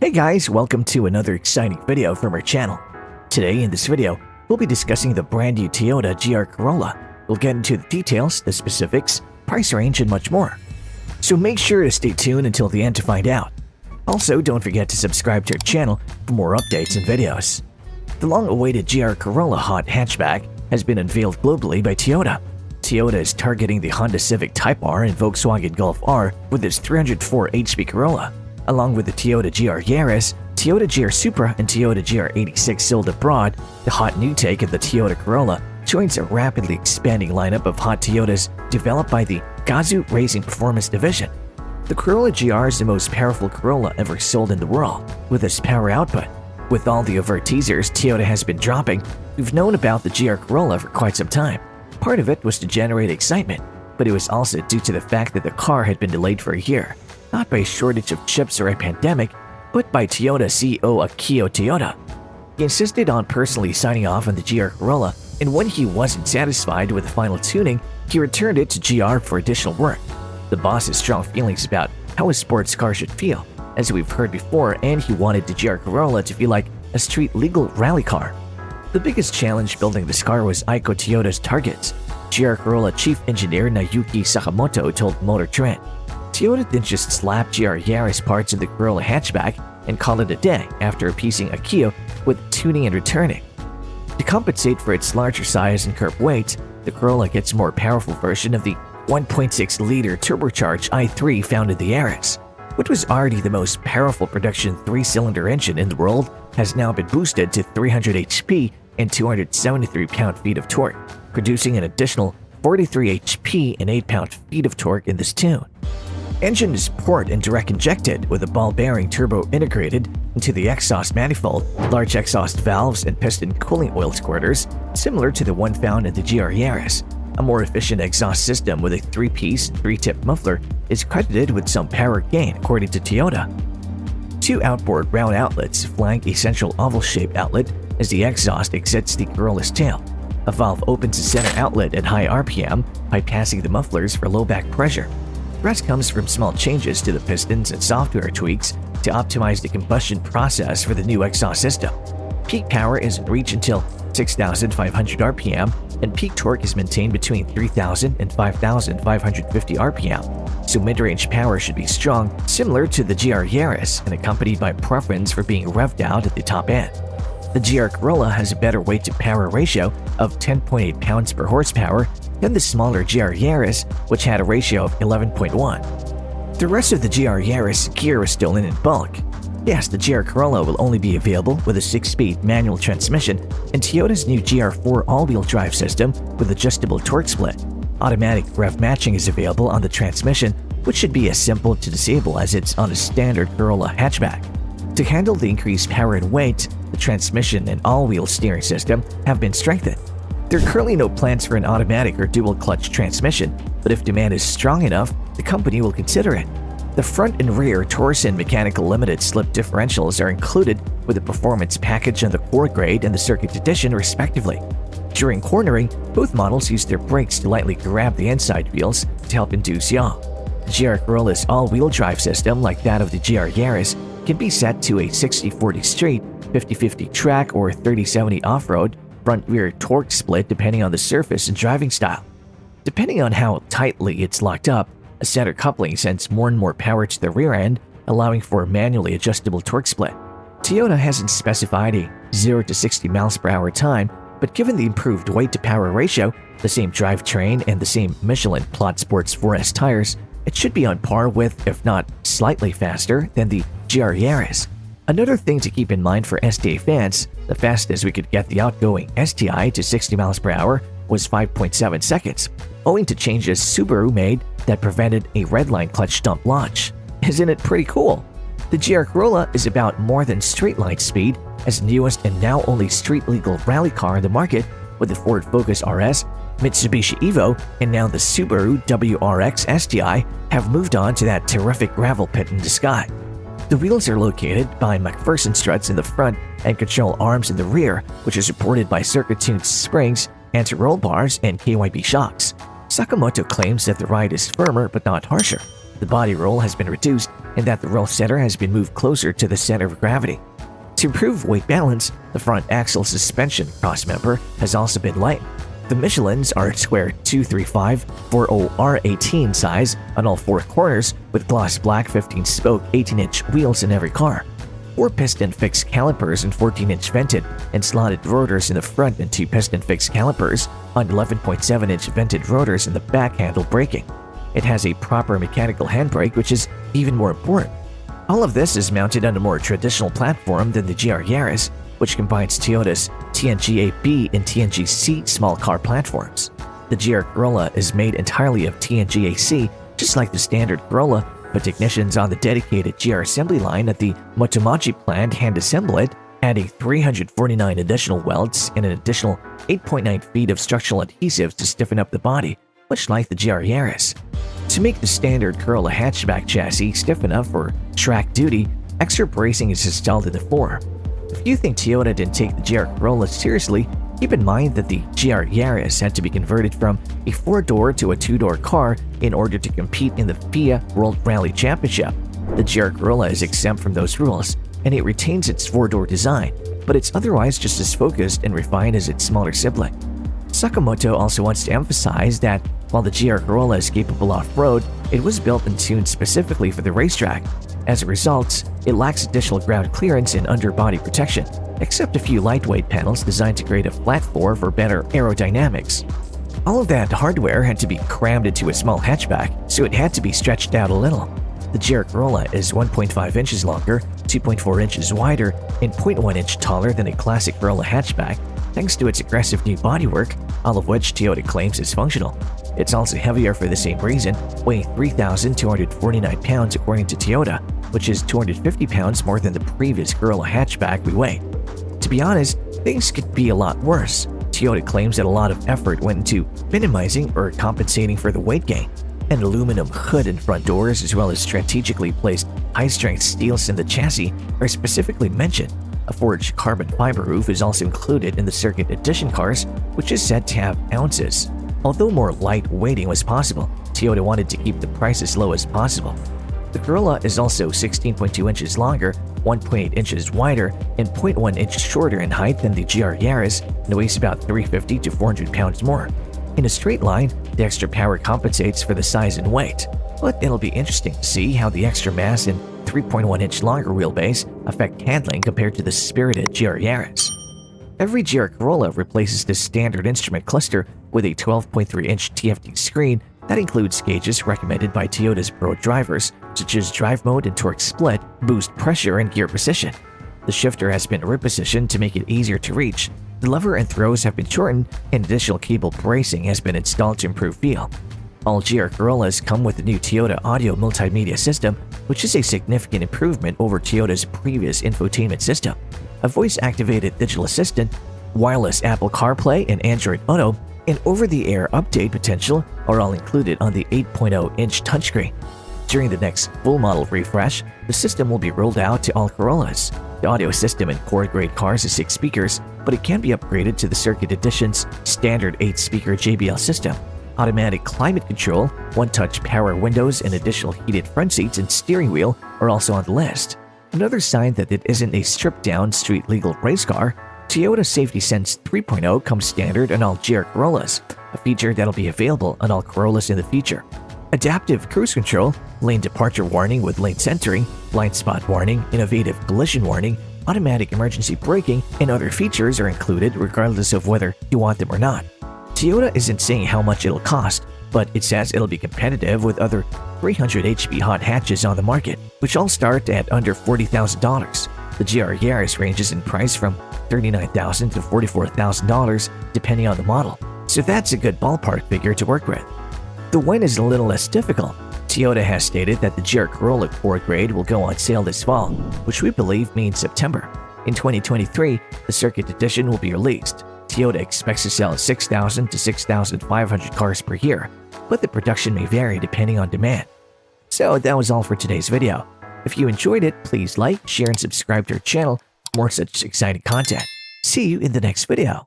Hey guys, welcome to another exciting video from our channel. Today in this video, we'll be discussing the brand new Toyota GR Corolla. We'll get into the details, the specifics, price range, and much more. So make sure to stay tuned until the end to find out. Also, don't forget to subscribe to our channel for more updates and videos. The long-awaited GR Corolla hot hatchback has been unveiled globally by Toyota. Toyota is targeting the Honda Civic Type R and Volkswagen Golf R with its 304 HP Corolla. Along with the Toyota GR Yaris, Toyota GR Supra, and Toyota GR86 sold abroad, the hot new take of the Toyota Corolla joins a rapidly expanding lineup of hot Toyotas developed by the Gazoo Racing Performance Division. The Corolla GR is the most powerful Corolla ever sold in the world, with its power output. With all the overt teasers Toyota has been dropping, we've known about the GR Corolla for quite some time. Part of it was to generate excitement, but it was also due to the fact that the car had been delayed for a year. Not by a shortage of chips or a pandemic, but by Toyota CEO Akio Toyoda. He insisted on personally signing off on the GR Corolla, and when he wasn't satisfied with the final tuning, he returned it to GR for additional work. The boss has strong feelings about how a sports car should feel, as we've heard before, and he wanted the GR Corolla to feel like a street-legal rally car. The biggest challenge building this car was Aiko Toyoda's targets. GR Corolla chief engineer Naoki Sakamoto told Motor Trend. Toyota didn't just slap GR Yaris parts in the Corolla hatchback and call it a day after appeasing Akio with tuning and returning. To compensate for its larger size and curved weight, the Corolla gets a more powerful version of the 1.6-liter turbocharged i3 found in the Yaris. What was already the most powerful production 3-cylinder engine in the world has now been boosted to 300 HP and 273 pound-feet of torque, producing an additional 43 HP and 8 pound-feet of torque in this tune. Engine is port and direct injected with a ball bearing turbo integrated into the exhaust manifold, large exhaust valves, and piston cooling oil squirters, similar to the one found in the GR Yaris. A more efficient exhaust system with a 3-piece, 3-tip muffler is credited with some power gain according to Toyota. Two outboard round outlets flank a central oval-shaped outlet as the exhaust exits the Corolla's tail. A valve opens the center outlet at high RPM, bypassing the mufflers for low back pressure. The rest comes from small changes to the pistons and software tweaks to optimize the combustion process for the new exhaust system. Peak power is in reach until 6,500 RPM, and peak torque is maintained between 3,000 and 5,550 RPM, so mid-range power should be strong, similar to the GR Yaris, and accompanied by preference for being revved out at the top end. The GR Corolla has a better weight-to-power ratio of 10.8 pounds per horsepower than the smaller GR Yaris, which had a ratio of 11.1. The rest of the GR Yaris gear is stolen in bulk. Yes, the GR Corolla will only be available with a 6-speed manual transmission and Toyota's new GR4 all-wheel drive system with adjustable torque split. Automatic rev matching is available on the transmission, which should be as simple to disable as it's on a standard Corolla hatchback. To handle the increased power and weight, the transmission and all-wheel steering system have been strengthened. There are currently no plans for an automatic or dual-clutch transmission, but if demand is strong enough, the company will consider it. The front and rear Torsen mechanical limited slip differentials are included with the performance package on the Core grade and the Circuit Edition respectively. During cornering, both models use their brakes to lightly grab the inside wheels to help induce yaw. The GR Corolla's all-wheel drive system, like that of the GR Yaris, can be set to a 60/40 street, 50/50 track, or 30/70 off-road, front-rear torque split depending on the surface and driving style. Depending on how tightly it's locked up, a center coupling sends more and more power to the rear end, allowing for a manually adjustable torque split. Toyota hasn't specified a 0 to 60 miles per hour time, but given the improved weight-to-power ratio, the same drivetrain, and the same Michelin Plot Sports 4S tires, it should be on par with, if not slightly faster, than the GR Yaris. Another thing to keep in mind for STA fans, the fastest we could get the outgoing STI to 60 miles per hour was 5.7 seconds, owing to changes Subaru made that prevented a redline clutch dump launch. Isn't it pretty cool? The GR Corolla is about more than street-line speed, as the newest and now only street-legal rally car in the market, with the Ford Focus RS, Mitsubishi Evo, and now the Subaru WRX STI have moved on to that terrific gravel pit in the sky. The wheels are located by McPherson struts in the front and control arms in the rear, which are supported by circuit-tuned springs, anti-roll bars, and KYB shocks. Sakamoto claims that the ride is firmer but not harsher. The body roll has been reduced in that the roll center has been moved closer to the center of gravity. To improve weight balance, the front axle suspension crossmember has also been lightened. The Michelins are square 235/40R18 size on all four corners with gloss black 15-spoke 18-inch wheels in every car. 4-piston fixed calipers and 14-inch vented and slotted rotors in the front and 2-piston fixed calipers on 11.7-inch vented rotors in the back handle braking. It has a proper mechanical handbrake, which is even more important. All of this is mounted on a more traditional platform than the GR Yaris, which combines Toyota's TNGA-B and TNGA-C small car platforms. The GR Corolla is made entirely of TNGA-C, just like the standard Corolla, but technicians on the dedicated GR assembly line at the Motomachi plant hand-assemble it, adding 349 additional welds and an additional 8.9 feet of structural adhesives to stiffen up the body, much like the GR Yaris. To make the standard Corolla hatchback chassis stiff enough for track duty, extra bracing is installed in the floor. If you think Toyota didn't take the GR Corolla seriously, keep in mind that the GR Yaris had to be converted from a 4-door to a 2-door car in order to compete in the FIA World Rally Championship. The GR Corolla is exempt from those rules, and it retains its 4-door design, but it's otherwise just as focused and refined as its smaller sibling. Sakamoto also wants to emphasize that while the GR Corolla is capable off-road, it was built and tuned specifically for the racetrack. As a result, it lacks additional ground clearance and underbody protection, except a few lightweight panels designed to create a flat floor for better aerodynamics. All of that hardware had to be crammed into a small hatchback, so it had to be stretched out a little. The GR Corolla is 1.5 inches longer, 2.4 inches wider, and 0.1 inch taller than a classic Corolla hatchback, thanks to its aggressive new bodywork, all of which Toyota claims is functional. It's also heavier for the same reason, weighing 3,249 pounds according to Toyota, which is 250 pounds more than the previous Corolla hatchback we weighed. To be honest, things could be a lot worse. Toyota claims that a lot of effort went into minimizing or compensating for the weight gain. An aluminum hood and front doors, as well as strategically placed high-strength steels in the chassis, are specifically mentioned. A forged carbon fiber roof is also included in the Circuit Edition cars, which is said to have ounces. Although more light weighting was possible, Toyota wanted to keep the price as low as possible. The Corolla is also 16.2 inches longer, 1.8 inches wider, and 0.1 inch shorter in height than the GR Yaris, and weighs about 350 to 400 pounds more. In a straight line, the extra power compensates for the size and weight, but it'll be interesting to see how the extra mass and 3.1 inch longer wheelbase affect handling compared to the spirited GR Yaris. Every GR Corolla replaces the standard instrument cluster with a 12.3-inch TFT screen that includes gauges recommended by Toyota's pro drivers, such as drive mode and torque split, boost pressure, and gear position. The shifter has been repositioned to make it easier to reach. The lever and throws have been shortened, and additional cable bracing has been installed to improve feel. All GR Corollas come with the new Toyota Audio Multimedia System, which is a significant improvement over Toyota's previous infotainment system. A voice-activated digital assistant, wireless Apple CarPlay and Android Auto, and over-the-air update potential are all included on the 8.0-inch touchscreen. During the next full-model refresh, the system will be rolled out to all Corollas. The audio system in core-grade cars is 6 speakers, but it can be upgraded to the Circuit Edition's standard 8-speaker JBL system. Automatic climate control, one-touch power windows, and additional heated front seats and steering wheel are also on the list. Another sign that it isn't a stripped-down street-legal race car, Toyota Safety Sense 3.0 comes standard on all GR Corollas, a feature that'll be available on all Corollas in the future. Adaptive cruise control, lane departure warning with lane centering, blind spot warning, innovative collision warning, automatic emergency braking, and other features are included regardless of whether you want them or not. Toyota isn't saying how much it'll cost, but it says it'll be competitive with other 300 HP hot hatches on the market, which all start at under $40,000. The GR Yaris ranges in price from $39,000 to $44,000 depending on the model, so that's a good ballpark figure to work with. The win is a little less difficult. Toyota has stated that the GR Corolla Core Grade will go on sale this fall, which we believe means September. In 2023, the Circuit Edition will be released. Toyota expects to sell 6,000 to 6,500 cars per year, but the production may vary depending on demand. So that was all for today's video. If you enjoyed it, please like, share, and subscribe to our channel for more such exciting content. See you in the next video.